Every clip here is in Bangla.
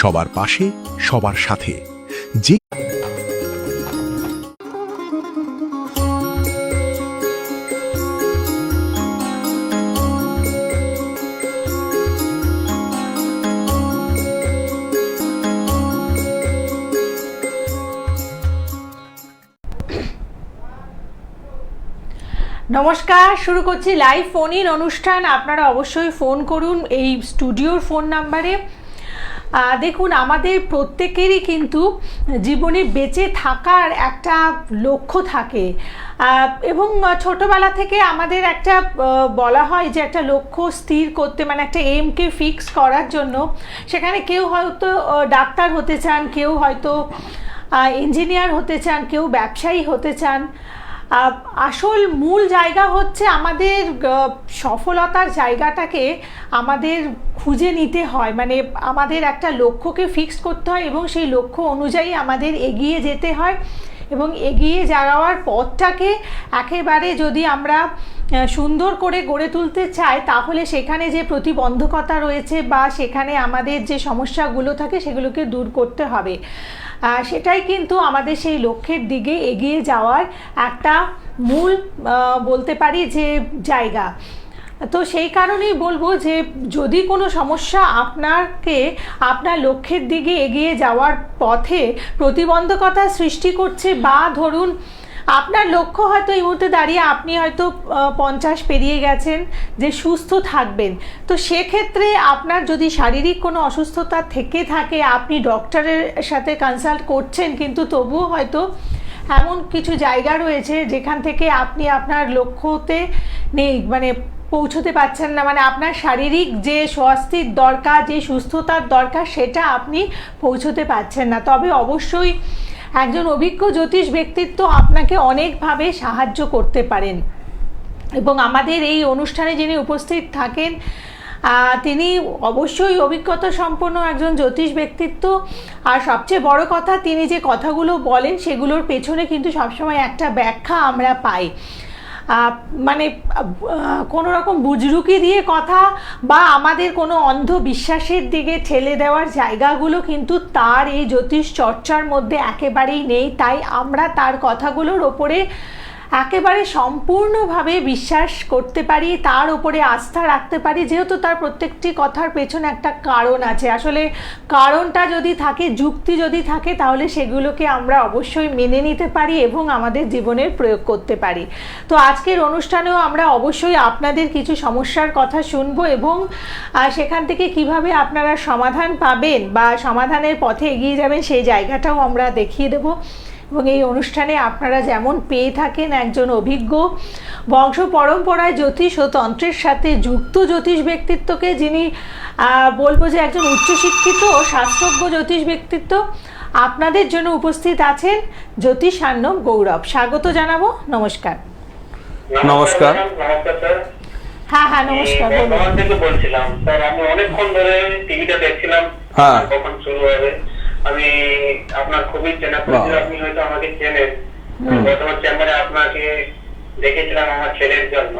সবার পাশে, সবার সাথে। যে নমস্কার, শুরু করছি লাইভ ফোন ইন অনুষ্ঠান। আপনারা অবশ্যই ফোন করুন এই স্টুডিওর ফোন নাম্বারে। দেখুন, আমাদের প্রত্যেকেরই কিন্তু জীবনে বেঁচে থাকার একটা লক্ষ্য থাকে এবং ছোটোবেলা থেকে আমাদের একটা বলা হয় যে একটা লক্ষ্য স্থির করতে, মানে একটা এমকে ফিক্স করার জন্য। সেখানে কেউ হয়তো ডাক্তার হতে চান, কেউ হয়তো ইঞ্জিনিয়ার হতে চান, কেউ ব্যবসায়ী হতে চান। আসল মূল জায়গা হচ্ছে আমাদের সফলতার জায়গাটাকে আমাদের খুঁজে নিতে হয়, মানে আমাদের একটা লক্ষ্যকে ফিক্স করতে হয় এবং সেই লক্ষ্য অনুযায়ী আমাদের এগিয়ে যেতে হয়। এবং এগিয়ে যাওয়ার পথটাকে একেবারে যদি আমরা সুন্দর করে গড়ে তুলতে চাই, তাহলে সেখানে যে প্রতিবন্ধকতা রয়েছে বা সেখানে আমাদের যে সমস্যাগুলো থাকে সেগুলোকে দূর করতে হবে। সেটাই কিন্তু আমাদের সেই লক্ষ্যের দিকে এগিয়ে যাওয়ার একটা মূল বলতে পারি যে জায়গা। তো সেই কারণেই বলবো যে যদি কোনো সমস্যা আপনার লক্ষ্যের দিকে এগিয়ে যাওয়ার পথে প্রতিবন্ধকতা সৃষ্টি করছে, বা ধরুন আপনার লক্ষ্য হয়তো এই মুহূর্তে দাঁড়িয়ে আপনি হয়তো 50 পেরিয়ে গেছেন যে সুস্থ থাকবেন, তো সেক্ষেত্রে আপনার যদি শারীরিক কোনো অসুস্থতা থেকে থাকে, আপনি ডক্টরের সাথে কনসাল্ট করছেন, কিন্তু তবুও হয়তো এমন কিছু জায়গা রয়েছে যেখান থেকে আপনি আপনার লক্ষ্যতে নেই, মানে পৌঁছতে পারছেন না, মানে আপনার শারীরিক যে স্বাস্থ্যের দরকার, যে সুস্থতার দরকার, সেটা আপনি পৌঁছতে পারছেন না। তবে অবশ্যই একজন অভিজ্ঞ জ্যোতিষ ব্যক্তিত্ব আপনাকে অনেকভাবে সাহায্য করতে পারেন। এবং আমাদের এই অনুষ্ঠানে যিনি উপস্থিত থাকেন তিনি অবশ্যই অভিজ্ঞতা সম্পন্ন একজন জ্যোতিষ ব্যক্তিত্ব। আর সবচেয়ে বড় কথা, তিনি যে কথাগুলো বলেন সেগুলোর পেছনে কিন্তু সবসময় একটা ব্যাখ্যা আমরা পাই। মানে কোনো রকম বুজরুকি দিয়ে কথা বা আমাদের কোনো অন্ধবিশ্বাসের দিকে ঠেলে দেওয়ার জায়গাগুলো কিন্তু তার এই জ্যোতিষ চর্চার মধ্যে একেবারেই নেই। তাই আমরা তার কথাগুলোর ওপরে একেবারে সম্পূর্ণভাবে বিশ্বাস করতে পারি, তার উপরে আস্থা রাখতে পারি, যেহেতু তার প্রত্যেকটি কথার পেছনে একটা কারণ আছে। আসলে কারণটা যদি থাকে, যুক্তি যদি থাকে, তাহলে সেগুলোকে আমরা অবশ্যই মেনে নিতে পারি এবং আমাদের জীবনের প্রয়োগ করতে পারি। তো আজকের অনুষ্ঠানেও আমরা অবশ্যই আপনাদের কিছু সমস্যার কথা শুনবো এবং সেখান থেকে কিভাবে আপনারা সমাধান পাবেন বা সমাধানের পথে এগিয়ে যাবেন সেই জায়গাটাও আমরা দেখিয়ে দেবো। এবং এই অনুষ্ঠানে আপনারা যেমন পেয়ে থাকেন একজন অভিজ্ঞ বংশ পরম্পরায় জ্যোতিষ ও তন্ত্রের সাথে যুক্ত জ্যোতিষ ব্যক্তিত্বকে, যিনি বলবো যে একজন উচ্চশিক্ষিত ও শাস্ত্রজ্ঞ জ্যোতিষ ব্যক্তিত্ব, আপনাদের জন্য উপস্থিত আছেন জ্যোতিষার্ণব গৌরব। স্বাগত জানাবো। নমস্কার। নমস্কার। হ্যাঁ নমস্কার। বলছিলাম স্যার, আমি অনেকক্ষণ ধরে টিভিটা দেখছিলাম, কখন শুরু হবে। আমি আপনার খুবই চেনা পরিচিত, আপনি হয়তো আমাকে চেনেন। বর্তমান চেম্বারে আপনাকে দেখেছিলাম আমার ছেলের জন্য।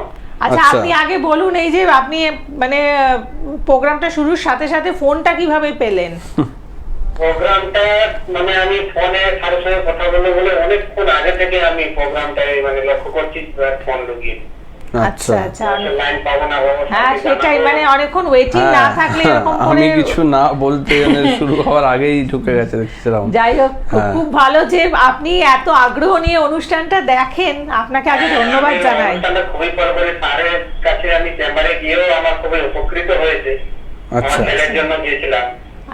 আচ্ছা, আপনি আগে বলুন, এই যে আপনি মানে প্রোগ্রামটা শুরুর সাথে সাথে ফোনটা কিভাবে পেলেন? প্রোগ্রামটা মানে আমি ফোনে কারোর সঙ্গে কথা বলে অনেকক্ষণ আগে থেকে আমি প্রোগ্রামটাই মানে লক্ষ্য করছি, ফোন ঢুকিয়ে। আচ্ছা আচ্ছা, লাইন পাবো না বাবা। হ্যাঁ সেটাই, মানে অনেকক্ষণ ওয়েটিং না থাকলে এরকম করে আমি কিছু না বলতে শুরু হওয়ার আগেই ঢুকে গেছে দেখছিলাম। যাই হোক, খুব ভালো যে আপনি এত আগ্রহ নিয়ে অনুষ্ঠানটা দেখেন, আপনাকে আগে ধন্যবাদ জানাই। অনুষ্ঠানটা খুবই পরপরে স্যারের কাছে আমি চেম্বারে গিয়েও আমার খুবই উপকৃত হয়েছে। আচ্ছা, ছেলের জন্য গিয়েছিলাম।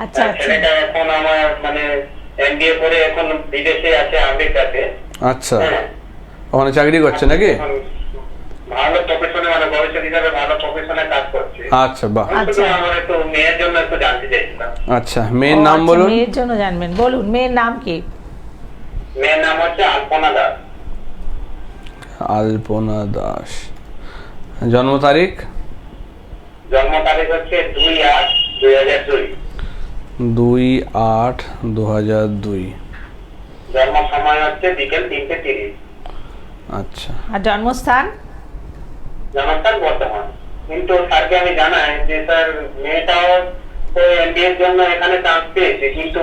আচ্ছা আচ্ছা, ছেলেটা এখন আমার মানে এমবিএ করে এখন বিদেশে আছে, আমেরিকাতে। আচ্ছা, ওখানে চাকরি করছে নাকি? ভালো প্রফেশনে, মানে ভবিষ্যৎ হিসাবে ভালো প্রফেশনে কাজ করছে। আচ্ছা, বাহ। আমার একটু মেয়ের জন্য একটু জানতে চাইছিলাম। আচ্ছা, মেয়ের নাম বলুন। মেয়ের জন্য জানবেন, বলুন মেয়ের নাম কি? মেয়ের নাম হচ্ছে আলপনা দাস। আলপনা দাস। জন্ম তারিখ? জন্ম তারিখ হচ্ছে 2/8/2002। 2/8/2002। জন্ম সময় হচ্ছে বিকেল 3:30। আচ্ছা, আর জন্মস্থান? জন্মস্থান বর্তমান। কিন্তু স্যারকে আমি জানাই যে স্যার মেয়েটাও ও এমবিএ এর জন্য এখানে চান্স পেয়েছে, কিন্তু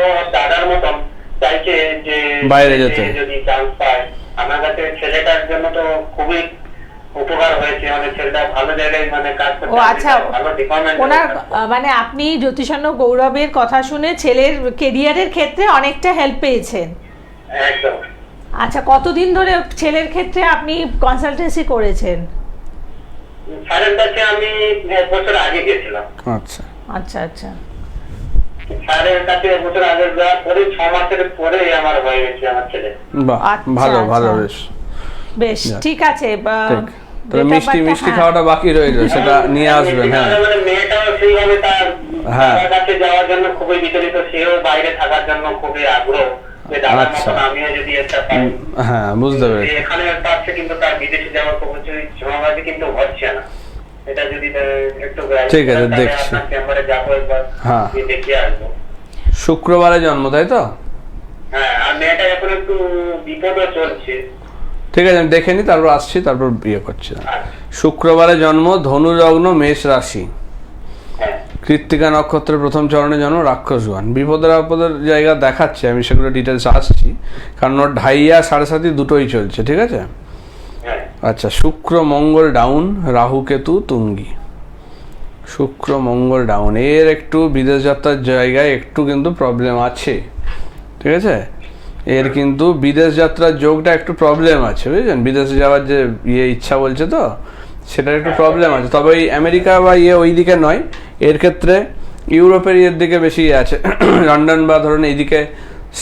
ও দাদার মতন চাইছে যে বাইরে যেতে। যদি চান্স পায়, আমার কাছে ছেলেটার জন্য তো খুবই উপকার হয়েছে, মানে ছেলেটা ভালো জায়গায় মানে কাজ করতে, ও আচ্ছা, ভালো ডিপার্টমেন্ট ওনার মানে আপনি জ্যোতিষান্ন গৌরবের কথা শুনে ছেলের কেরিয়ারের ক্ষেত্রে অনেকটা হেল্প পেয়েছেন। একদম। আচ্ছা, কতদিন ধরে ছেলের ক্ষেত্রে আপনি কনসালটেন্সি করেছেন? স্যারের কাছে আমি 1 বছর আগে গেছিলাম। আচ্ছা আচ্ছা আচ্ছা, স্যারের কাছে 1 বছর আগে যাওয়ার পরে 6 মাসের পরে আমার হয়ে গেছে আমার ছেলে। বাহ, আচ্ছা, ভালো ভালো, আচ্ছা। বেশ বেশ, ঠিক আছে। ঠিক। তবে মিষ্টি মিষ্টি খাওয়াটা বাকি রইল, সেটা নিয়ে আসবেন। হ্যাঁ, মানে মেয়েটাও সেইভাবে তার হ্যাঁ। দাদার কাছে যাওয়ার জন্য খুবই বিচলিত, সেও বাইরে থাকার জন্য খুবই আগ্রহ যে দাদার আচ্ছা। মতন আমিও যদি একটা পাই। হ্যাঁ, বুঝতে পেরেছি। এখানে পাচ্ছে কিন্তু তার বিদেশে যাওয়ার খুব ঝামেলাবাজি কিন্তু হচ্ছে না। এটা যদি একটু ঠিক আছে, দেখছি। আপনার চেম্বারে যাবো একবার, হ্যাঁ। দেখিয়ে আসবো। শুক্রবারে জন্ম, তাই তো? হ্যাঁ, আর মেয়েটা এখন একটু বিপদও চলছে। ঠিক আছে, আমি দেখে নি, তারপর আসছি, তারপর বিয়ে করছি। শুক্রবারে জন্ম, ধনু লগ্ন, মেষ রাশি, হ্যাঁ, কৃত্তিকা নক্ষত্রের প্রথম চরণে জন্ম, রাক্ষসগণ। বিপদের আপদের জায়গা দেখাচ্ছে, আমি সেগুলো ডিটেলস আসছি, কারণ ওর ঢাইয়া 7.5 দুটোই চলছে। ঠিক আছে, হ্যাঁ। আচ্ছা। শুক্র মঙ্গল ডাউন, রাহু কেতু তুঙ্গি। শুক্র মঙ্গল ডাউন, এর একটু বিদেশ যাত্রার জায়গায় একটু কিন্তু প্রবলেম আছে। ঠিক আছে, এর কিন্তু বিদেশ যাত্রার যোগটা একটু প্রবলেম আছে, বুঝলেন? বিদেশে যাওয়ার যে ইচ্ছা বলছে, তো সেটার একটু প্রবলেম আছে। তবে ওই আমেরিকা বা ওই দিকে নয়, এর ক্ষেত্রে ইউরোপের দিকে বেশি আছে। লন্ডন বা ধরুন এইদিকে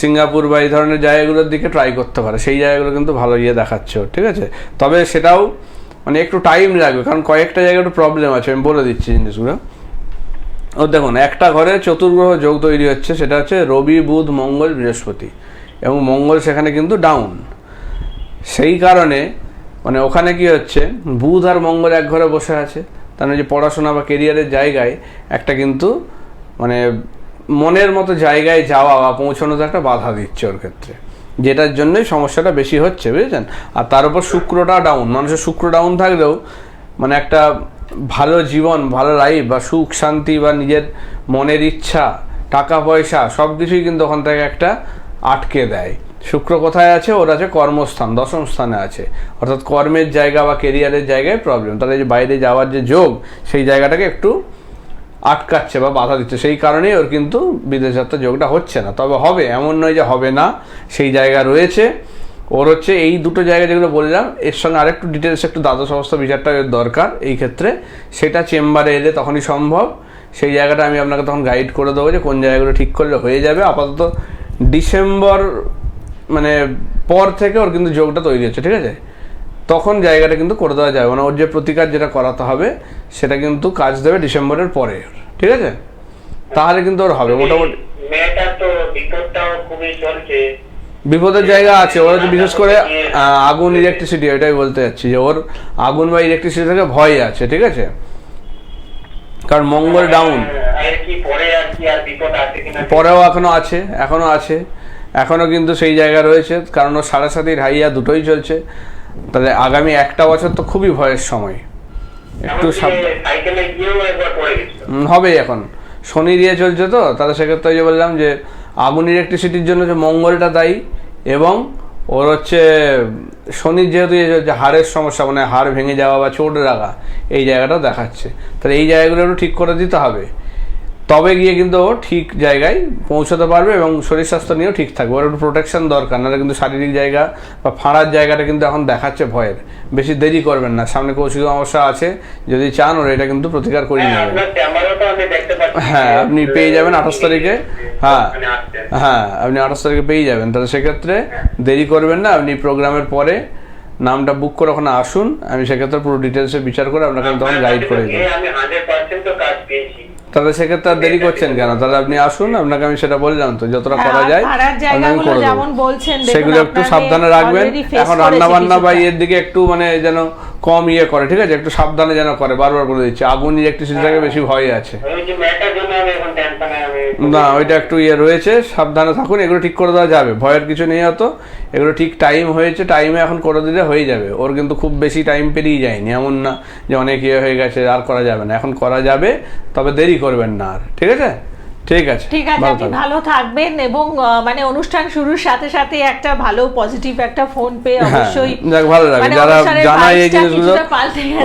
সিঙ্গাপুর বা এই ধরনের জায়গাগুলোর দিকে ট্রাই করতে পারে, সেই জায়গাগুলো কিন্তু ভালো দেখাচ্ছে ওর। ঠিক আছে, তবে সেটাও মানে একটু টাইম লাগবে, কারণ কয়েকটা জায়গায় একটু প্রবলেম আছে, আমি বলে দিচ্ছি জিনিসগুলো। ও দেখুন, একটা ঘরে চতুর্গ্রহ যোগ তৈরি হচ্ছে, সেটা হচ্ছে রবি, বুধ, মঙ্গল, বৃহস্পতি, এবং মঙ্গল সেখানে কিন্তু ডাউন। সেই কারণে মানে ওখানে কি হচ্ছে, বুধ আর মঙ্গল এক ঘরে বসে আছে, তার মানে যে পড়াশোনা বা কেরিয়ারের জায়গায় একটা কিন্তু মানে মনের মতো জায়গায় যাওয়া বা পৌঁছানোতে একটা বাধা দিচ্ছে ওর ক্ষেত্রে, যেটার জন্যই সমস্যাটা বেশি হচ্ছে, বুঝেছেন? আর তার উপর শুক্রটা ডাউন, মানুষের শুক্র ডাউন থাকলেও মানে একটা ভালো জীবন, ভালো লাইফ বা সুখ শান্তি বা নিজের মনের ইচ্ছা, টাকা পয়সা সব কিছুই কিন্তু ওখান থেকে একটা আটকে দেয়। শুক্র কোথায় আছে? ওর আছে কর্মস্থান, 10ম স্থানে আছে, অর্থাৎ কর্মের জায়গা বা কেরিয়ারের জায়গায় প্রবলেম। তাহলে যে বাইরে যাওয়ার যে যোগ, সেই জায়গাটাকে একটু আটকাচ্ছে বা বাধা দিচ্ছে, সেই কারণেই ওর কিন্তু বিদেশ যাত্রার যোগটা হচ্ছে না। তবে হবে, এমন নয় যে হবে না, সেই জায়গা রয়েছে ওর। হচ্ছে এই দুটো জায়গা যেগুলো বললাম, এর সঙ্গে আরেকটু ডিটেলস একটু দ্বাদশ অবস্থা বিচারটা দরকার এই ক্ষেত্রে, সেটা চেম্বারে এলে তখনই সম্ভব। সেই জায়গাটা আমি আপনাকে তখন গাইড করে দেবো যে কোন জায়গাগুলো ঠিক করলে হয়ে যাবে। আপাতত ডিসেম্বর মানে পর থেকে ওর কিন্তু যোগটা তৈরি হচ্ছে। ঠিক আছে, তখন জায়গাটা কিন্তু করে দেওয়া যাবে না, ওর যে প্রতিকার যেটা করাতে হবে সেটা কিন্তু কাজ দেবে ডিসেম্বরের পরে। ঠিক আছে, তাহলে কিন্তু ওর হবে মোটামুটি। মেয়েটা তো বিপদটাও খুবই চলছে, বিপদের জায়গা আছে ওর, বিশেষ করে আগুন, ইলেকট্রিসিটি, এটাই বলতে যাচ্ছি যে ওর আগুন বা ইলেকট্রিসিটি থেকে ভয় আছে। ঠিক আছে, কারণ মঙ্গল ডাউন। পরেও এখনো আছে, এখনো কিন্তু সেই জায়গা রয়েছে, কারণ ওর 7.5 ঢাইয়া দুটোই চলছে। তাহলে আগামী 1টা বছর তো খুবই ভয়ের সময়, একটু হবেই। এখন শনি দিয়ে চলছে তো, তাহলে সেক্ষেত্রে যে বললাম যে আগুন ইলেকট্রিসিটির জন্য যে মঙ্গলটা দায়ী, এবং ওর হচ্ছে শনির যেহেতু যে হাড়ের সমস্যা, মানে হাড় ভেঙে যাওয়া বা চোট লাগা, এই জায়গাটাও দেখাচ্ছে। তাহলে এই জায়গাগুলো একটু ঠিক করে দিতে হবে, তবে গিয়ে কিন্তু ও ঠিক জায়গায় পৌঁছাতে পারবে এবং শরীর স্বাস্থ্য নিয়েও ঠিক থাকবে। ওর একটু প্রোটেকশন দরকার, নাহলে কিন্তু শারীরিক জায়গা বা ফাঁড়ার জায়গাটা কিন্তু এখন দেখাচ্ছে ভয়ের। বেশি দেরি করবেন না, সামনে কৌশিক সমস্যা আছে, যদি চান ওর এটা কিন্তু প্রতিকার করে নেবেন। হ্যাঁ, আপনি পেয়ে যাবেন 28 তারিখে। হ্যাঁ, আপনি 28 তারিখে পেয়ে যাবেন। তাহলে সেক্ষেত্রে দেরি করবেন না, আপনি প্রোগ্রামের পরে নামটা বুক করে ওখানে আসুন, আমি সেক্ষেত্রে পুরো ডিটেলসে বিচার করে আপনাকে তখন গাইড করে দেবো। তাহলে সেক্ষেত্রে আর দেরি করছেন কেন? তাহলে আপনি আসুন, আপনাকে আমি সেটা বললাম তো, যতটা করা যায় সেগুলো একটু সাবধানে রাখবেন। এখন রান্না বান্না বা ইয়ের দিকে একটু মানে যেন কম করে, ঠিক আছে? একটু সাবধানে যেন করে, বারবার বলে দিচ্ছি। আগুন ইলেকট্রিসিটিটাকে বেশি ভয় আছে। না ওইটা একটু রয়েছে, সাবধানে থাকুন, এগুলো ঠিক করে দেওয়া যাবে, ভয়ের কিছু নেই অত। এগুলো ঠিক টাইম হয়েছে, টাইমে এখন করে দিলে হয়ে যাবে। ওর কিন্তু খুব বেশি টাইম পেরিয়ে যায়নি, এমন না যে অনেক হয়ে গেছে আর করা যাবে না, এখন করা যাবে, তবে দেরি করবেন না আর। ঠিক আছে, ঠিক আছে, ঠিক আছে, আপনি ভালো থাকবেন এবং মানে অনুষ্ঠান শুরুর সাথে সাথে একটা ভালো পজিটিভ একটা ফোন পেয়ে অবশ্যই ভালো লাগে। যারা জানায় এই জিনিসগুলো,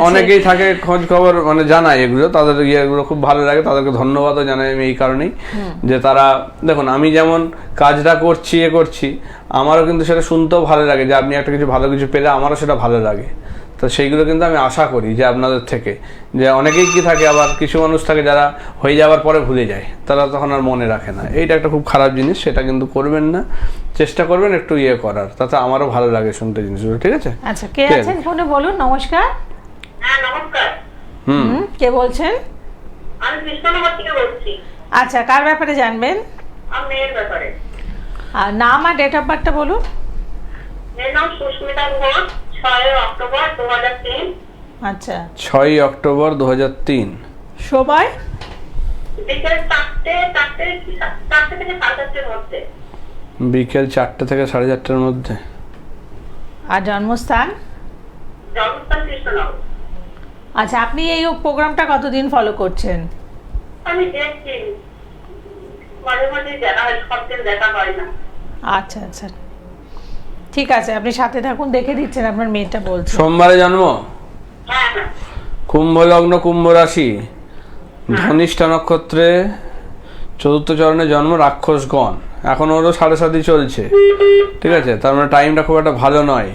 অনেকেই থাকে খোঁজ খবর মানে জানায় এগুলো, তাদের ইয়েগুলো খুব ভালো লাগে, তাদেরকে ধন্যবাদও জানাই আমি এই কারণেই যে তারা, দেখুন আমি যেমন কাজটা করছি আমারও কিন্তু সেটা শুনতেও ভালো লাগে যে আপনি একটা কিছু ভালো কিছু পেলে আমারও সেটা ভালো লাগে। তো সেইগুলো কিন্তু আমি আশা করি যে আপনাদের থেকে, যে অনেকেই কি থাকে আবার কিছু মানুষ থাকে যারা হয়ে যাওয়ার পরে ভুলে যায়, তারা তখন আর মনে রাখে না, এইটা একটা খুব খারাপ জিনিস, সেটা কিন্তু করবেন না, চেষ্টা করবেন একটু করার, তাতে আমারও ভালো লাগে শুনতে জিনিসগুলো। ঠিক আছে, আচ্ছা কে আছেন ফোনে বলুন। নমস্কার। হ্যাঁ নমস্কার। কে বলছেন? আমি কৃষ্ণনগর থেকে বলছি। আচ্ছা, কার ব্যাপারে জানবেন? আমার মেয়ের ব্যাপারে। আর নাম আর ডেট অফ বার্থটা বলুন। মেয়ের নাম সুস্মিতা ঘোষ, 6 অক্টোবর 2003। আচ্ছা, 6 অক্টোবর 2003। সময়? বিকেল 4টে থেকে 4:30-র মধ্যে। বিকেল 4টে থেকে 4:30-র মধ্যে। আর জন্মস্থান? জন্মস্থান কৃষ্ণনগর। আচ্ছা, আপনি এই প্রোগ্রামটা কতদিন ফলো করছেন? আমি দেখছি, মাঝে মাঝে দেখা হয়, সব দিন দেখা হয় না। আচ্ছা আচ্ছা, ঠিক আছে, আপনি সাথে থাকুন, দেখে দিচ্ছেন আপনার মেয়েটা বলছে। সোমবারে জন্ম, হ্যাঁ হ্যাঁ। কুম্ভ লগ্ন, কুম্ভ রাশি, ধনিষ্ঠা নক্ষত্রে 4র্থ চরণে জন্ম, রাক্ষসগণ। এখন ওরও 7.5 চলছে, ঠিক আছে, তার মানে টাইমটা খুব একটা ভালো নয়।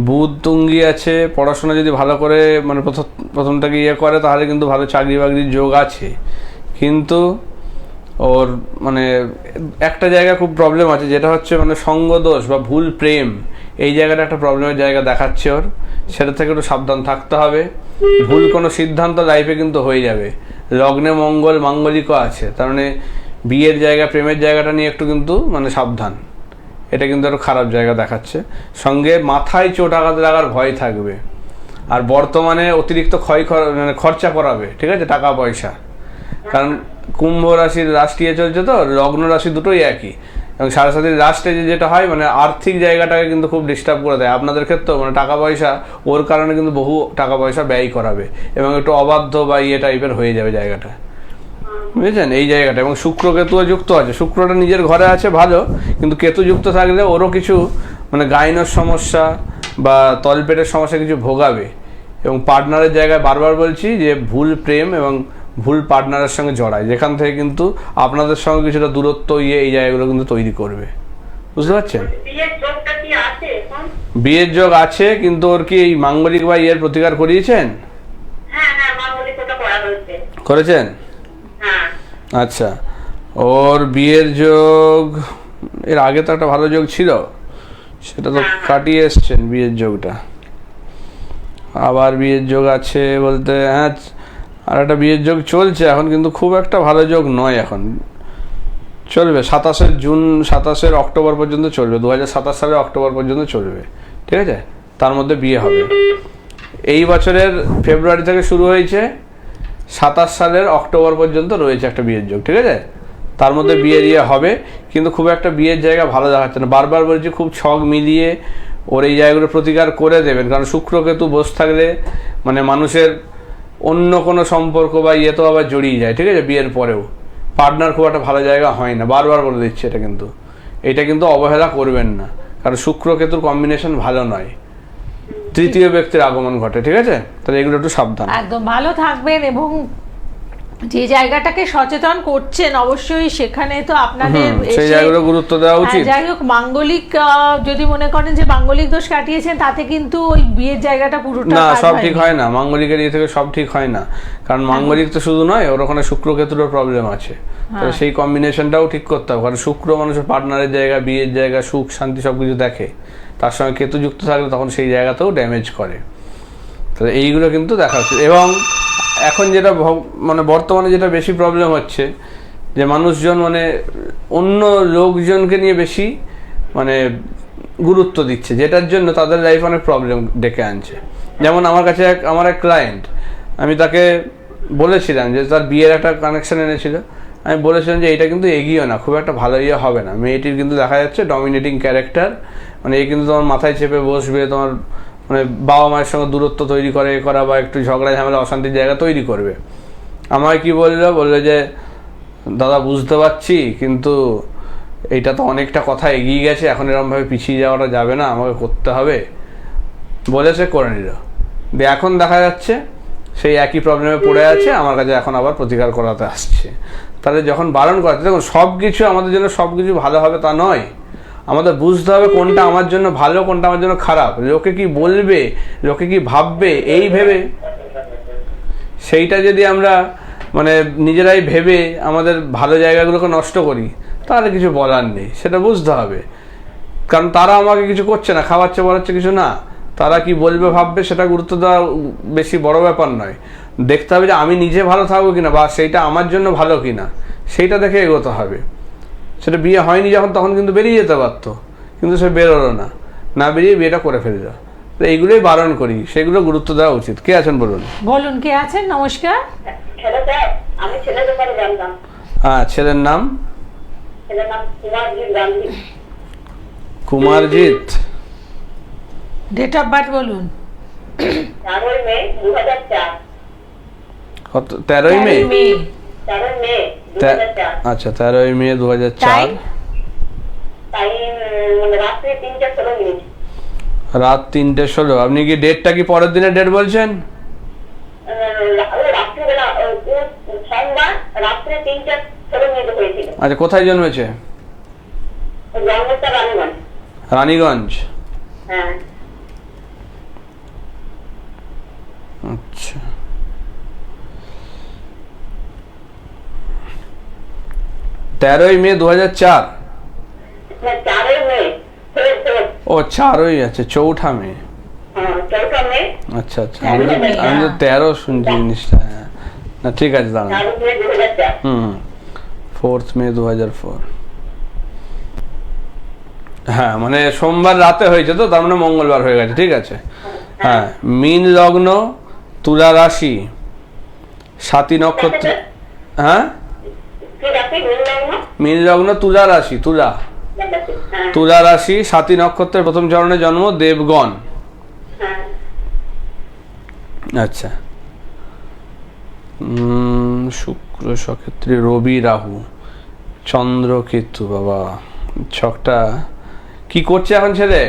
বুধ তুঙ্গি আছে, পড়াশোনা যদি ভালো করে মানে প্রথম থেকে করে তাহলে কিন্তু ভালো চাকরি বাকরির যোগ আছে, কিন্তু ওর মানে একটা জায়গা খুব প্রবলেম আছে, যেটা হচ্ছে মানে সঙ্গদোষ বা ভুল প্রেম, এই জায়গাটা একটা প্রবলেমের জায়গা দেখাচ্ছে ওর, সেটা থেকে একটু সাবধান থাকতে হবে। ভুল কোনো সিদ্ধান্ত লাইফে কিন্তু হয়ে যাবে। লগ্নে মঙ্গল, মাঙ্গলিকও আছে, তার মানে বিয়ের জায়গা, প্রেমের জায়গাটা নিয়ে একটু কিন্তু মানে সাবধান, এটা কিন্তু একটু খারাপ জায়গা দেখাচ্ছে। সঙ্গে মাথায় চোট আঘাত লাগার ভয় থাকবে, আর বর্তমানে অতিরিক্ত মানে খরচা করাবে, ঠিক আছে, টাকা পয়সা, কারণ কুম্ভ রাশির রাষ্ট্রীয় চলছে তো, লগ্ন রাশি দুটোই একই, এবং 7.5 লাস্টে যেটা হয় মানে আর্থিক জায়গাটাকে কিন্তু খুব ডিস্টার্ব করে দেয়। আপনাদের ক্ষেত্রেও মানে টাকা পয়সা ওর কারণে কিন্তু বহু টাকা পয়সা ব্যয় করাবে, এবং একটু অবাধ্য বা টাইপের হয়ে যাবে জায়গাটা, বুঝেছেন এই জায়গাটা। এবং শুক্র কেতুও যুক্ত আছে, শুক্রটা নিজের ঘরে আছে ভালো, কিন্তু কেতু যুক্ত থাকলে ওরও কিছু মানে গাইনোর সমস্যা বা তলপেটের সমস্যা কিছু ভোগাবে। এবং পার্টনারের জায়গায় বারবার বলছি যে ভুল প্রেম এবং ভুল পার্টনারের সঙ্গে জড়ায়, যেখান থেকে কিন্তু আপনাদের সঙ্গে কিছুটা দূরত্ব এই জায়গাগুলো কিন্তু তৈরি করবে, বুঝতে পারছেন? বিয়ের যোগ আছে, কিন্তু ওর কি এই মাঙ্গলিক বা প্রতিকার করিয়েছেন? করেছেন? আচ্ছা, ওর বিয়ের যোগ এর আগে তো একটা ভালো যোগ ছিল, সেটা তো কাটিয়ে এসছেন বিয়ের যোগটা, আবার বিয়ের যোগ আছে বলতে হ্যাঁ, আর একটা বিয়ের যোগ চলছে এখন, কিন্তু খুব একটা ভালো যোগ নয় এখন, চলবে 27 জুন 27 অক্টোবর পর্যন্ত চলবে, 2027 সালের অক্টোবর পর্যন্ত চলবে, ঠিক আছে, তার মধ্যে বিয়ে হবে। এই বছরের ফেব্রুয়ারি থেকে শুরু হয়েছে, 27 সালের অক্টোবর পর্যন্ত রয়েছে একটা বিয়ের যোগ, ঠিক আছে, তার মধ্যে বিয়ে হবে, কিন্তু খুব একটা বিয়ের জায়গা ভালো দেখাচ্ছে না। বারবার বলছি খুব ছক মিলিয়ে ওর এই জায়গাগুলো প্রতিকার করে দেবেন, কারণ শুক্র কেতু বসে থাকলে মানে মানুষের অন্য কোনো সম্পর্ক বা তো আবার জড়িয়ে যায়, ঠিক আছে, বিয়ের পরেও পার্টনার খুব একটা ভালো জায়গা হয় না, বারবার বলে দিচ্ছে এটা কিন্তু অবহেলা করবেন না, কারণ শুক্র কেতুর কম্বিনেশন ভালো নয়, তৃতীয় ব্যক্তির আগমন ঘটে, ঠিক আছে, তাহলে এগুলো একটু সাবধান। একদম ভালো থাকবেন, এবং যে জায়গাটাকে সচেতন করছেন অবশ্যই সেখানে তো আপনাদের সেই জায়গাগুলো গুরুত্ব দেওয়া উচিত। যাই হোক, মাঙ্গলিক যদি মনে করেন যে মাঙ্গলিক দোষ কাটিয়েছেন, তাতে কিন্তু ওই বিয়ের জায়গাটা পুরোটা না, সব ঠিক হয় না, মাঙ্গলিকের থেকে সব ঠিক হয় না, কারণ মাঙ্গলিক তো শুধু নয়, ওর ওখানে শুক্র কেতুরও প্রবলেম আছে, তো সেই কম্বিনেশনটাও ঠিক করতে হবে, কারণ শুক্র মানুষের পার্টনারের জায়গা, বিয়ের জায়গা, সুখ শান্তি সবকিছু দেখে, তার সঙ্গে কেতু যুক্ত থাকলে তখন সেই জায়গাতেও ড্যামেজ করে, তো এইগুলো কিন্তু দেখা উচিত। এবং এখন যেটা মানে বর্তমানে যেটা বেশি প্রবলেম হচ্ছে, যে মানুষজন মানে অন্য লোকজনকে নিয়ে বেশি মানে গুরুত্ব দিচ্ছে, যেটার জন্য তাদের লাইফ অনেক প্রবলেম ডেকে আনছে। যেমন আমার কাছে আমার এক ক্লায়েন্ট, আমি তাকে বলেছিলাম যে তার বিয়ের একটা কানেকশন এনেছিল, আমি বলেছিলাম যে এটা কিন্তু এগিয়েও না, খুব একটা ভালো ইয়ে হবে না। মেয়েটির কিন্তু দেখা যাচ্ছে ডমিনেটিং ক্যারেক্টার, মানে এই কিন্তু তোমার মাথায় চেপে বসবে, তোমার মানে বাবা মায়ের সঙ্গে দূরত্ব তৈরি করা বা একটু ঝগড়া ঝামেলা অশান্তির জায়গা তৈরি করবে। আমায় কি বললো যে দাদা বুঝতে পারছি, কিন্তু এইটা তো অনেকটা কথা এগিয়ে গেছে, এখন এরকমভাবে পিছিয়ে যাওয়াটা যাবে না, আমাকে করতে হবে বলেছে, করে নিল। দিয়ে এখন দেখা যাচ্ছে সেই একই প্রবলেমে পড়ে আছে, আমার কাছে এখন আবার প্রতিকার করাতে আসছে। তাহলে যখন বারণ করাতে, দেখুন সব কিছু আমাদের জন্য সব কিছু ভালো হবে তা নয়, আমাদের বুঝতে হবে কোনটা আমার জন্য ভালো, কোনটা আমার জন্য খারাপ, লোকে কি বলবে, লোকে কি ভাববে, এই ভেবে সেইটা যদি আমরা মানে নিজেরাই ভেবে আমাদের ভালো জায়গাগুলোকে নষ্ট করি, তাহলে কিছু বলার নেই, সেটা বুঝতে হবে। কারণ তারা আমাকে কিছু করছে না, খাওয়াচ্ছে বলাচ্ছে কিছু না, তারা কি বলবে ভাববে সেটা গুরুত্ব দেওয়া বেশি বড় ব্যাপার নয়। দেখতে হবে যে আমি নিজে ভালো থাকবো কিনা, বা সেইটা আমার জন্য ভালো কিনা, সেইটা দেখে এগোতে হবে। সেটা বিয়ে হয়নি যখন, তখন কিন্তু বেরিয়ে যেতে পারতো, কিন্তু সে বেরোলো না, না বেরিয়ে বিয়েটা করে ফেললো। তো এইগুলোই বারণ করি, সেগুলো গুরুত্ব দেওয়া উচিত। কে আছেন বলুন? বলুন, কে আছেন? নমস্কার। আমি ছেলের ব্যাপারে জানতাম। হ্যাঁ, ছেলের নাম? ছেলের নাম Kumarjit Gandhi. Kumarjit. Date of birth বলুন। 13 মে 2004। কত? 13 মে? 13 মে 2004। আচ্ছা, 13 মে 2004। টাইম মানে রাত্রি 3:16। রাত 3:16। আপনি কি ডেটটা কি পরের দিনের ডেট বলছেন? রাত্রিবেলা সোমবার রাত্রে 3:16 হয়েছিল। আচ্ছা, কোথায় জন্মেছে? জন্মটা রানীগঞ্জ। রানীগঞ্জ। হ্যাঁ। আচ্ছা, 13 মে 2004। 4 মে। ও 4ই আছে, 4 মে। হ্যাঁ, 4 মে। আচ্ছা আচ্ছা, আমি তো 13 শুনছি জিনিসটা। না ঠিক আছে, দাঁড়ান। 4 মে 2004। 4 মে 2004। হ্যাঁ, মানে সোমবার রাতে হয়েছে তো, তার মানে মঙ্গলবার হয়ে গেছে, ঠিক আছে। হ্যাঁ, মীন লগ্ন, তুলা রাশি, স্বাতী নক্ষত্র। হ্যাঁ, মীন লগ্ন, তুলা রাশি, তুলা রাশি, স্বাতী নক্ষত্রের প্রথম চরণে জন্ম, দেবগণ। আচ্ছা, শুক্র সক্ষেত্রে, রবি রাহু, চন্দ্র কেতু। বাবা, ছকটা কি করছে এখন ছেলে?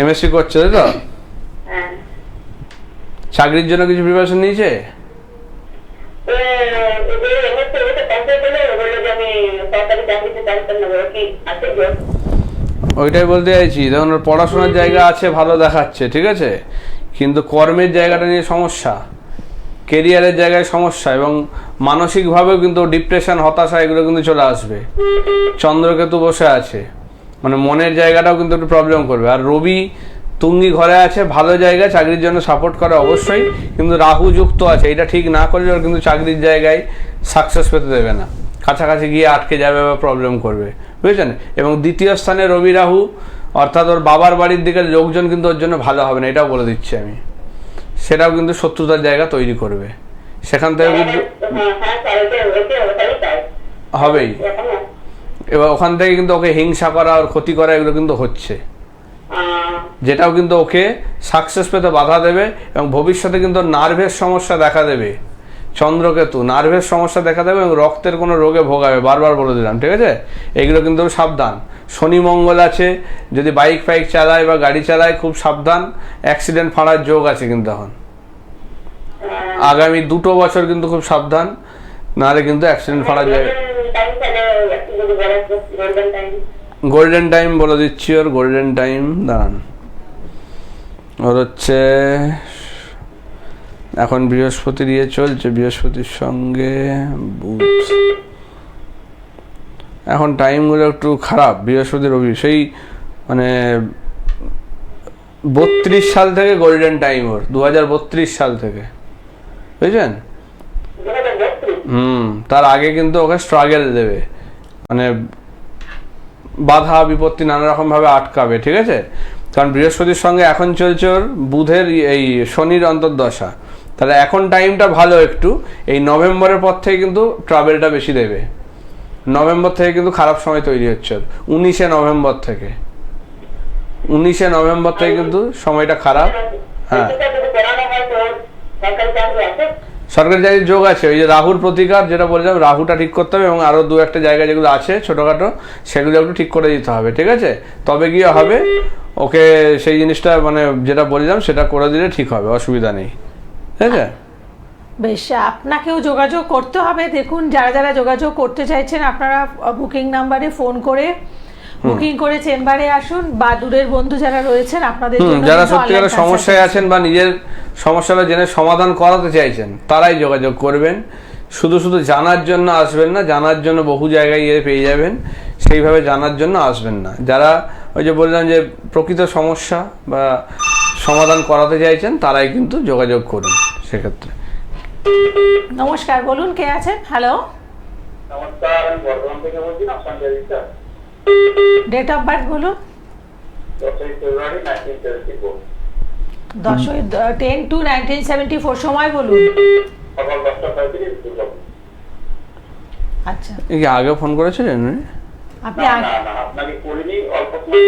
এমএসসি করছে, তাই তো? চাকরির জন্য কিছু প্রিপারেশন নিয়েছে? ওইটাই বলতে চাইছি, দেখুন ওর পড়াশোনার জায়গা আছে, ভালো দেখাচ্ছে, ঠিক আছে, কিন্তু কর্মের জায়গাটা নিয়ে সমস্যা, কেরিয়ারের জায়গায় সমস্যা, এবং মানসিকভাবেও কিন্তু ডিপ্রেশন, হতাশা এগুলো কিন্তু চলে আসবে। চন্দ্রকেতু বসে আছে, মানে মনের জায়গাটাও কিন্তু একটু প্রবলেম করবে। আর রবি তুঙ্গি ঘরে আছে, ভালো জায়গা, চাকরির জন্য সাপোর্ট করে অবশ্যই, কিন্তু রাহু যুক্ত আছে, এটা ঠিক না করলে ওর কিন্তু চাকরির জায়গায় সাকসেস পেতে দেবে না, কাছাকাছি গিয়ে আটকে যাবে বা প্রবলেম করবে, বুঝেছেন। এবং দ্বিতীয় স্থানে রবি রাহু, অর্থাৎ ওর বাবার বাড়ির দিকের লোকজন কিন্তু ওর জন্য ভালো হবে না, এটাও বলে দিচ্ছি আমি। সেটাও কিন্তু শত্রুতার জায়গা তৈরি করবে, সেখান থেকে কিন্তু হবেই। এবার ওখান থেকে কিন্তু ওকে হিংসা করা, ওর ক্ষতি করা, এগুলো কিন্তু হচ্ছে, যেটাও কিন্তু ওকে সাকসেস পেতে বাধা দেবে, এবং ভবিষ্যতে কিন্তু নার্ভের সমস্যা দেখা দেবে। চন্দ্রকেতু নার্ভের সমস্যা দেখা দেবে, এবং রক্তের কোনো রোগে ভোগাবে, বারবার বলে দিলাম, ঠিক আছে। এগুলো কিন্তু সাবধান। শনি মঙ্গল আছে, যদি বাইক ফাইক চালায় বা গাড়ি চালায় খুব সাবধান, অ্যাক্সিডেন্ট ফাড়ার যোগ আছে কিন্তু এখন আগামী 2 বছর কিন্তু খুব সাবধান, নাহলে কিন্তু অ্যাক্সিডেন্ট ফাড়ার যায়। গোল্ডেন টাইম বলে দিচ্ছি, ওর গোল্ডেন টাইম দাঁড়ান, ওর হচ্ছে এখন বৃহস্পতির ইয়ে চলছে, বৃহস্পতির সঙ্গে বুধ, এখন টাইমগুলো একটু খারাপ। বৃহস্পতি রবি সেই মানে 32 সাল থেকে গোল্ডেন টাইম ওর, 2032 সাল থেকে, বুঝছেন। তার আগে কিন্তু ওকে স্ট্রাগল দেবে, মানে বাধা বিপত্তি নানা রকম ভাবে আটকাবে, ঠিক আছে। কারণ বৃহস্পতির সঙ্গে এখন চলছে ওর বুধের এই শনির অন্তর্দশা, তাহলে এখন টাইমটা ভালো একটু, এই নভেম্বরের পর থেকে কিন্তু ট্রাভেলটা বেশি দেবে। নভেম্বর থেকে কিন্তু খারাপ সময় তৈরি হচ্ছে, 19শে নভেম্বর থেকে, 19শে নভেম্বর থেকে কিন্তু সময়টা খারাপ। হ্যাঁ, সরকারি চাকরির যোগ আছে। ওই যে রাহুর প্রতিকার যেটা বললাম, রাহুটা ঠিক করতে হবে এবং আরও 2-1টা জায়গা যেগুলো আছে ছোটোখাটো সেগুলো একটু ঠিক করে দিতে হবে, ঠিক আছে? তবে গিয়ে হবে, ওকে সেই জিনিসটা মানে যেটা বললাম সেটা করে দিলে ঠিক হবে, অসুবিধা নেই, ঠিক আছে? বেশ, আপনাকেও যোগাযোগ করতে হবে। দেখুন, যারা যারা যোগাযোগ করতে চাইছেন আপনারা বুকিং নাম্বারে ফোন করে বুকিং করে চেম্বারে আসুন, বা দূরের বন্ধু যারা রয়েছেন আপনাদের জন্য যারা সত্যিকারের সমস্যায় আছেন বা নিজের সমস্যাটা জেনে সমাধান করাতে চাইছেন তারাই যোগাযোগ করবেন। শুধু শুধু জানার জন্য আসবেন না, জানার জন্য বহু জায়গায় পেয়ে যাবেন, সেইভাবে জানার জন্য আসবেন না। যারা ওই যে বললাম যে প্রকৃত সমস্যা বা সমাধান করাতে চাইছেন তারাই কিন্তু যোগাযোগ করুন সেক্ষেত্রে। নমস্কার, বলুন কে আছেন? হ্যালো, নমস্কার, আমি বর্ধমান থেকে বলছি না, Sanjay Biswas. Date of birth বলুন। 10ই ফেব্রুয়ারি 1974। 10-2-1974 সময় বলুন। সকাল 10:35 দুর্গাপুর। আচ্ছা, এই আগে ফোন করেছিলেন? আপনি না না না, আপনাকে করিনি, অল্প সময়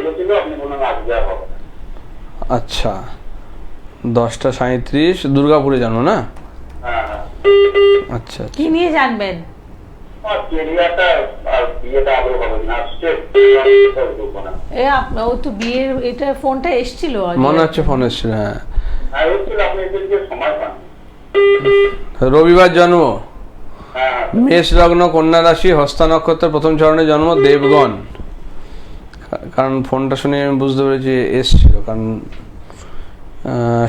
বলেছিল, আপনি বললেন আজকে আর হবে না। আচ্ছা, 10:37 দুর্গাপুরে জানো না? হ্যাঁ হ্যাঁ। আচ্ছা, কি নিয়ে জানবেন? আর কেরিয়ারটা আর বিয়েটা আদৌ হবে না, স্টেপ না। ও তো বিয়ের এটা ফোনটা এসেছিল মনে হচ্ছে ফোন এসেছিল। হ্যাঁ, আর হচ্ছিল আপনি এদেরকে সময় পান। রবিবার জন্ম, হ্যাঁ, মেষ লগ্ন, কন্যা রাশি, হস্তা নক্ষত্রের প্রথম চরণে জন্ম, দেবগণ। কারণ ফোনটা শুনে আমি বুঝতে পেরেছি এসছিল, কারণ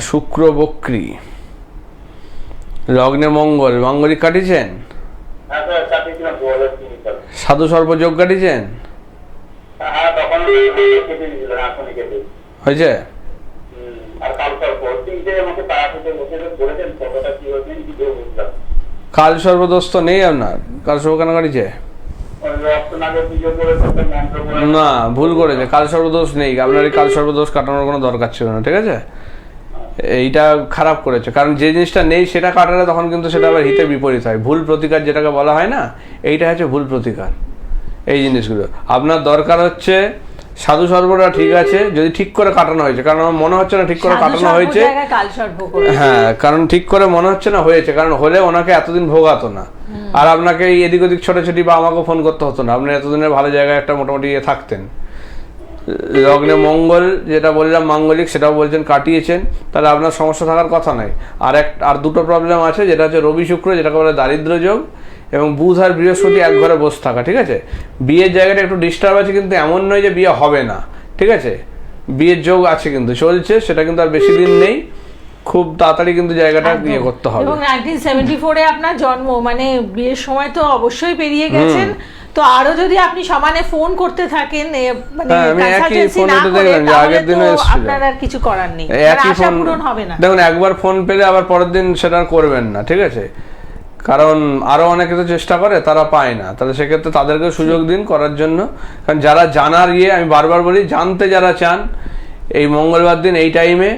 শুক্র বক্রী, লগ্নে মঙ্গল, মাঙ্গলিক কাটিয়েছেন, হ্যাঁ স্যার, কাটিয়েছিলাম 2003 সালে। সাধু সর্বযোগ কাটিয়েছেন, হ্যাঁ, তখন কেটে দিয়েছিলেন, এখনই কেটে। হয়েছে? আর কাল সর্প তিনটে আমাকে তাড়াতাড়ি বসে বলেছেন, কতটা কি হয়েছে ভিডিও বুঝলাম। কাল সর্বদোষ তো নেই আপনার, কাল সর্ব কেন কাটিয়েছে? না, ভুল করেছে, কাল সর্বদোষ নেই আপনার, এই কাল সর্বদোষ কাটানোর কোনো দরকার ছিল না, ঠিক আছে? এইটা খারাপ করেছে, কারণ যে জিনিসটা নেই সেটা কাটালে তখন কিন্তু সেটা আবার হিতে বিপরীত হয়। ভুল প্রতিকার যেটাকে বলা হয় না, এইটা হচ্ছে ভুল প্রতিকার। এই জিনিসগুলো আপনার দরকার হচ্ছে সাধু সর্বটা ঠিক আছে যদি ঠিক করে কাটানো হয়েছে, কারণ আমার মনে হচ্ছে না ঠিক করে কাটানো হয়েছে। হ্যাঁ, কারণ ঠিক করে মনে হচ্ছে না হয়েছে, কারণ হলে ওনাকে এতদিন ভোগাতো না, আর আপনাকে এই এদিক ওদিক ছোটাছুটি বা আমাকেও ফোন করতে হতো না, আপনি এতদিনের ভালো জায়গায় একটা মোটামুটি থাকতেন। লগ্নে মঙ্গল যেটা বললাম মাঙ্গলিক, সেটাও বলছেন কাটিয়েছেন, তাহলে আপনার সমস্যা থাকার কথা নাই। আর দুটো প্রবলেম আছে, যেটা হচ্ছে রবি শুক্র যেটাকে বলে দারিদ্র যোগ, এবং বুধ আর বৃহস্পতি এক ঘরে বসে থাকা, ঠিক আছে? বিয়ের জায়গাটা একটু ডিস্টার্ব আছে, কিন্তু এমন নয় যে বিয়ে হবে না, ঠিক আছে? বিয়ের যোগ আছে কিন্তু চলছে, সেটা কিন্তু আর বেশি দিন নেই, খুব তাড়াতাড়ি কিন্তু জায়গাটা ইয়ে করতে হবে। এবং 1974 আপনার জন্ম, মানে বিয়ের সময় তো অবশ্যই পেরিয়ে গেছেন। তো আরো যদি আপনি সমানে ফোন করতে থাকেন, মানে কনসালটেন্সি না করে, তাহলে তো আপনার আর কিছু করার নেই, আশা পূরণ হবে না। দেখুন, একবার ফোন পেলে আবার পরের দিন সেটা করবেন না, ঠিক আছে? কারণ আরো অনেকে তো চেষ্টা করে, তারা পায় না, তাহলে সেক্ষেত্রে তাদেরকে সুযোগ দিন করার জন্য। কারণ যারা জানার আমি বারবার বলি, জানতে যারা চান, এই মঙ্গলবার দিন এই টাইমে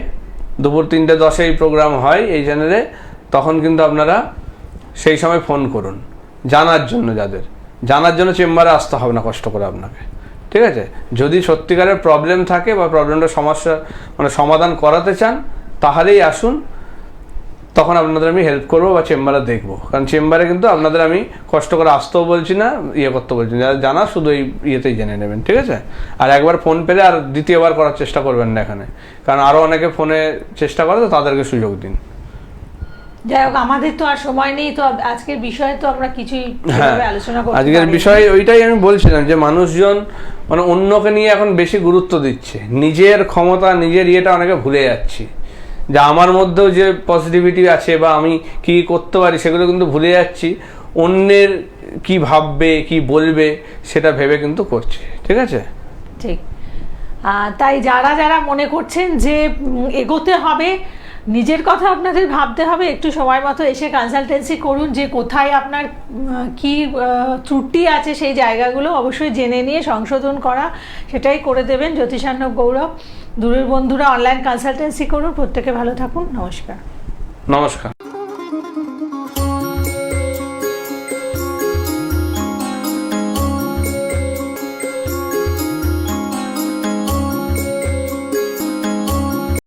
দুপুর 3:10 এই প্রোগ্রাম হয় এই চ্যানেলে, তখন কিন্তু আপনারা সেই সময় ফোন করুন জানার জন্য। যাদের জানার জন্য চেম্বারে আসতে হবে না কষ্ট করে আপনাকে, ঠিক আছে? যদি সত্যিকারের প্রবলেম থাকে বা প্রবলেমটা সমস্যা মানে সমাধান করাতে চান, তাহলেই আসুন, তখন আপনাদের আমি হেল্প করবো বা চেম্বারে দেখবো। কারণ চেম্বারে কিন্তু আপনাদের আমি কষ্ট করে আসতেও বলছি না, ইয়ে করতে বলছি না, যারা জানা শুধু এই ইয়েতেই জেনে নেবেন, ঠিক আছে? আর একবার ফোন পেলে আর দ্বিতীয়বার করার চেষ্টা করবেন না এখানে, কারণ আরও অনেকে ফোনে চেষ্টা করে, তো তাদেরকে সুযোগ দিন। যাই হোক, আমাদের তো আর সময় নেই, তো আজকের বিষয়ে তো আমরা কিছুই আলোচনা করতে পারি। আজকের বিষয় ওইটাই আমি বলছিলাম যে মানুষজন মানে অন্যকে নিয়ে এখন বেশি গুরুত্ব দিচ্ছে, নিজের ক্ষমতা নিজের ইয়েটা অনেকে ভুলে যাচ্ছি, যে আমার মধ্যেও যে পজিটিভিটি আছে বা আমি কি করতে পারি সেগুলো কিন্তু ভুলে যাচ্ছি, অন্যের কি ভাববে কি বলবে সেটা ভেবে কিন্তু করছি, ঠিক আছে? ঠিক। তাই যারা যারা মনে করছেন যে এগোতে হবে, নিজের কথা আপনাদের ভাবতে হবে, একটু সময় মতো এসে কনসালটেন্সি করুন, যে কোথায় আপনার কি ত্রুটি আছে সেই জায়গাগুলো অবশ্যই জেনে নিয়ে সংশোধন করা, সেটাই করে দেবেন জ্যোতিষার্ণব গৌরব। দূরের বন্ধুরা অনলাইন কনসালটেন্সি করুন। প্রত্যেকে ভালো থাকুন, নমস্কার। নমস্কার।